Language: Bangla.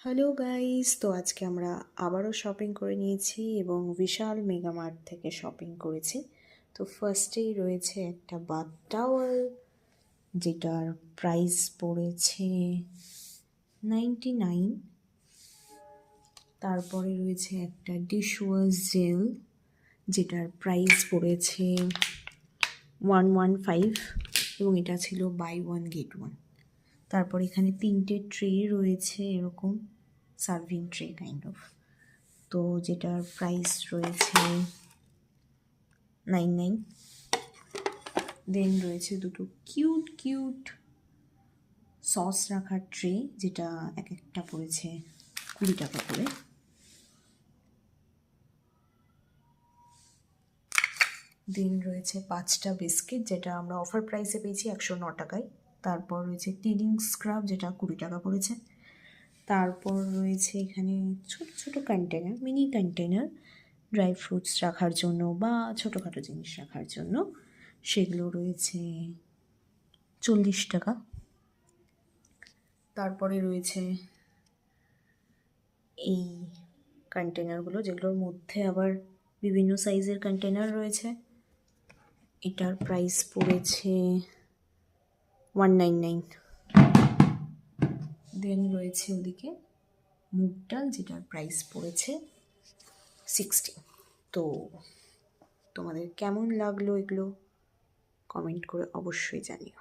হ্যালো গাইস, তো আজকে আমরা আবারও শপিং করে নিয়েছি এবং বিশাল মেগামার্ট থেকে শপিং করেছি। তো ফার্স্টেই রয়েছে একটা বাথ টাওয়েল, যেটার প্রাইস পড়েছে 99। তারপরে রয়েছে একটা ডিশওয়াশ জেল, যেটার প্রাইস পড়েছে 115 এবং এটা ছিল বাই ওয়ান গেট ওয়ান। তারপর এখানে 3টে ট্রে রয়েছে, এরকম সার্ভিং ট্রে কাইন্ড অফ, তো যেটার প্রাইস রয়েছে 99। দেন রয়েছে দুটো কিউট কিউট সস রাখার ট্রে, যেটা এক একটা পড়েছে 20 টাকা করে। দেন রয়েছে 5টা বিস্কিট, যেটা আমরা অফার প্রাইসে পেয়েছি 109 টাকায়। তারপর রয়েছে টিডিং স্ক্রাব, যেটা 20 টাকা পড়েছে। তারপর রয়েছে এখানে ছোট ছোট container, mini container, dry fruits রাখার জন্য বা ছোটোখাটো জিনিস রাখার জন্য, সেগুলো রয়েছে 40 টাকা। তারপরে রয়েছে এই কন্টেনারগুলো, যেগুলোর মধ্যে আবার বিভিন্ন সাইজের কন্টেনার রয়েছে। এটার প্রাইস পড়েছে 199। দেন রয়েছে ওদিকে মুগ ডাল, যেটার প্রাইস পড়েছে 60। তো তোমাদের কেমন লাগলো এগুলো কমেন্ট করে অবশ্যই জানিও।